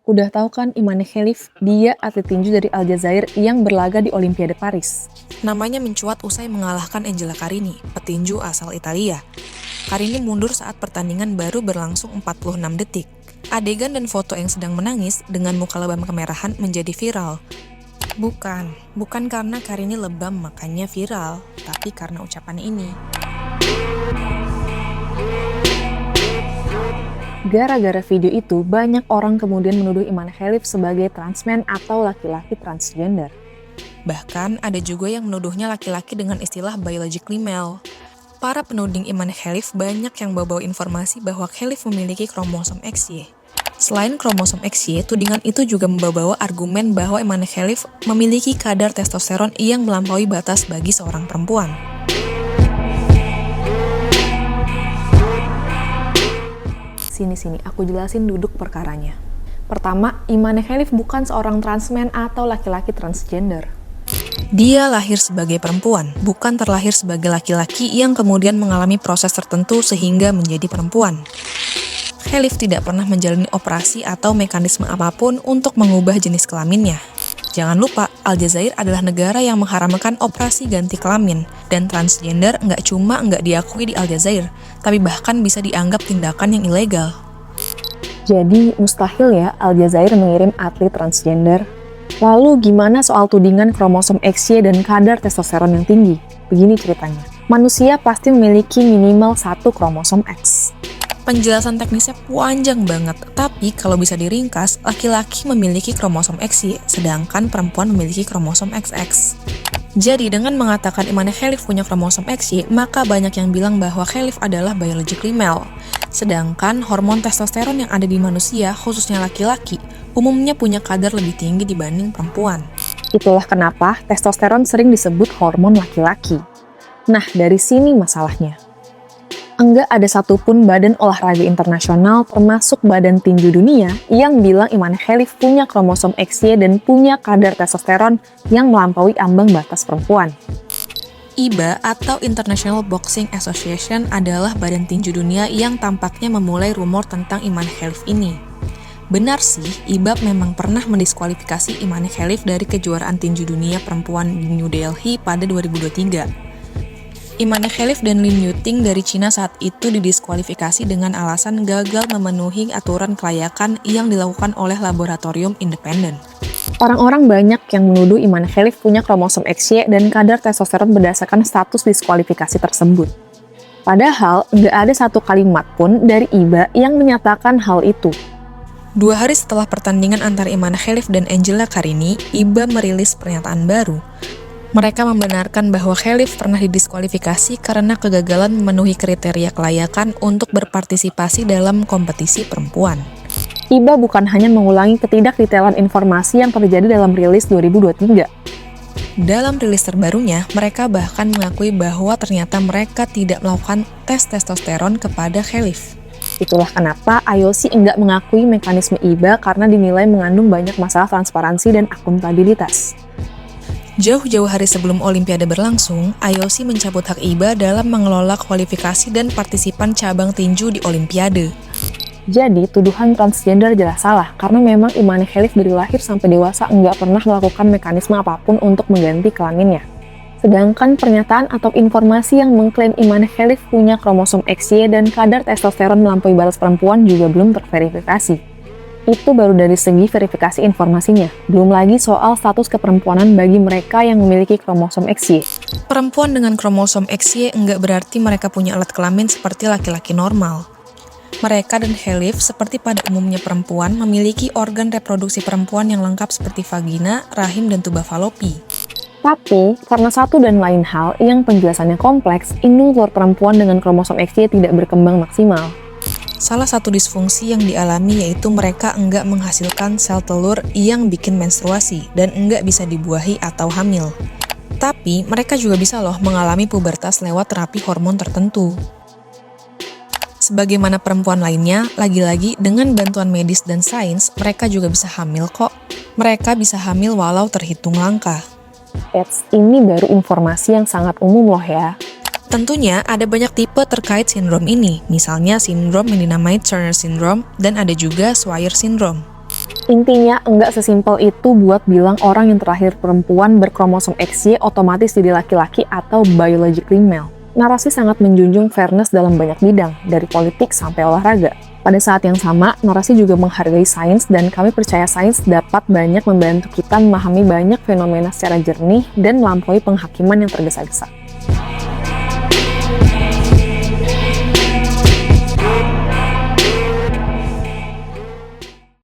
Udah tahu kan Imane Khelif, dia atlet tinju dari Aljazair yang berlaga di Olimpiade Paris. Namanya mencuat usai mengalahkan Angela Carini, petinju asal Italia. Carini mundur saat pertandingan baru berlangsung 46 detik. Adegan dan foto yang sedang menangis dengan muka lebam kemerahan menjadi viral. Bukan karena Carini lebam makanya viral, tapi karena ucapan ini. Gara-gara video itu, banyak orang kemudian menuduh Imane Khelif sebagai transman atau laki-laki transgender. Bahkan ada juga yang menuduhnya laki-laki dengan istilah biologically male. Para penuding Imane Khelif banyak yang bawa informasi bahwa Khelif memiliki kromosom XY. Selain kromosom XY, tudingan itu juga membawa argumen bahwa Imane Khelif memiliki kadar testosteron yang melampaui batas bagi seorang perempuan. Sini, aku jelasin duduk perkaranya. Pertama, Imane Khelif bukan seorang transman atau laki-laki transgender. Dia lahir sebagai perempuan, bukan terlahir sebagai laki-laki yang kemudian mengalami proses tertentu sehingga menjadi perempuan. Khelif tidak pernah menjalani operasi atau mekanisme apapun untuk mengubah jenis kelaminnya. Jangan lupa, Aljazair adalah negara yang mengharamkan operasi ganti kelamin, dan transgender nggak diakui di Aljazair, tapi bahkan bisa dianggap tindakan yang ilegal. Jadi, mustahil ya Aljazair mengirim atlet transgender. Lalu gimana soal tudingan kromosom XY dan kadar testosteron yang tinggi? Begini ceritanya. Manusia pasti memiliki minimal satu kromosom X. Penjelasan teknisnya panjang banget, tapi kalau bisa diringkas, laki-laki memiliki kromosom XY, sedangkan perempuan memiliki kromosom XX. Jadi dengan mengatakan Imane Khelif punya kromosom XY, maka banyak yang bilang bahwa Khelif adalah biologically male. Sedangkan hormon testosteron yang ada di manusia, khususnya laki-laki, umumnya punya kadar lebih tinggi dibanding perempuan. Itulah kenapa testosteron sering disebut hormon laki-laki. Nah, dari sini masalahnya. Enggak ada satupun badan olahraga internasional termasuk badan tinju dunia yang bilang Imane Khelif punya kromosom XY dan punya kadar testosteron yang melampaui ambang batas perempuan. IBA atau International Boxing Association adalah badan tinju dunia yang tampaknya memulai rumor tentang Imane Khelif ini. Benar sih, IBA memang pernah mendiskualifikasi Imane Khelif dari kejuaraan tinju dunia perempuan di New Delhi pada 2023. Imane Khelif dan Lin Yuting dari Cina saat itu didiskualifikasi dengan alasan gagal memenuhi aturan kelayakan yang dilakukan oleh laboratorium independen. Orang-orang banyak yang menuduh Imane Khelif punya kromosom XY dan kadar testosteron berdasarkan status diskualifikasi tersebut. Padahal, nggak ada satu kalimat pun dari IBA yang menyatakan hal itu. 2 hari setelah pertandingan antara Imane Khelif dan Angela Carini, IBA merilis pernyataan baru. Mereka membenarkan bahwa Khelif pernah didiskualifikasi karena kegagalan memenuhi kriteria kelayakan untuk berpartisipasi dalam kompetisi perempuan. IBA bukan hanya mengulangi ketidakdetailan informasi yang terjadi dalam rilis 2023. Dalam rilis terbarunya, mereka bahkan mengakui bahwa ternyata mereka tidak melakukan tes testosteron kepada Khelif. Itulah kenapa IOC enggak mengakui mekanisme IBA karena dinilai mengandung banyak masalah transparansi dan akuntabilitas. Jauh-jauh hari sebelum Olimpiade berlangsung, IOC mencabut hak IBA dalam mengelola kualifikasi dan partisipan cabang tinju di Olimpiade. Jadi, tuduhan transgender jelas salah karena memang Imane Khelif dari lahir sampai dewasa enggak pernah melakukan mekanisme apapun untuk mengganti kelaminnya. Sedangkan pernyataan atau informasi yang mengklaim Imane Khelif punya kromosom XY dan kadar testosteron melampaui batas perempuan juga belum terverifikasi. Itu baru dari segi verifikasi informasinya, belum lagi soal status keperempuanan bagi mereka yang memiliki kromosom XY. Perempuan dengan kromosom XY enggak berarti mereka punya alat kelamin seperti laki-laki normal. Mereka dan Khelif, seperti pada umumnya perempuan, memiliki organ reproduksi perempuan yang lengkap seperti vagina, rahim, dan tuba falopi. Tapi, karena satu dan lain hal yang penjelasannya kompleks, indung telur perempuan dengan kromosom XY tidak berkembang maksimal. Salah satu disfungsi yang dialami yaitu mereka enggak menghasilkan sel telur yang bikin menstruasi dan enggak bisa dibuahi atau hamil. Tapi mereka juga bisa loh mengalami pubertas lewat terapi hormon tertentu. Sebagaimana perempuan lainnya, lagi-lagi dengan bantuan medis dan sains, mereka juga bisa hamil kok. Mereka bisa hamil walau terhitung langka. Ini baru informasi yang sangat umum loh ya. Tentunya ada banyak tipe terkait sindrom ini, misalnya sindrom yang dinamai Turner Syndrome dan ada juga Swyer Syndrome. Intinya, enggak sesimpel itu buat bilang orang yang terlahir perempuan berkromosom XY otomatis jadi laki-laki atau biologically male. Narasi sangat menjunjung fairness dalam banyak bidang, dari politik sampai olahraga. Pada saat yang sama, narasi juga menghargai sains dan kami percaya sains dapat banyak membantu kita memahami banyak fenomena secara jernih dan melampaui penghakiman yang tergesa-gesa.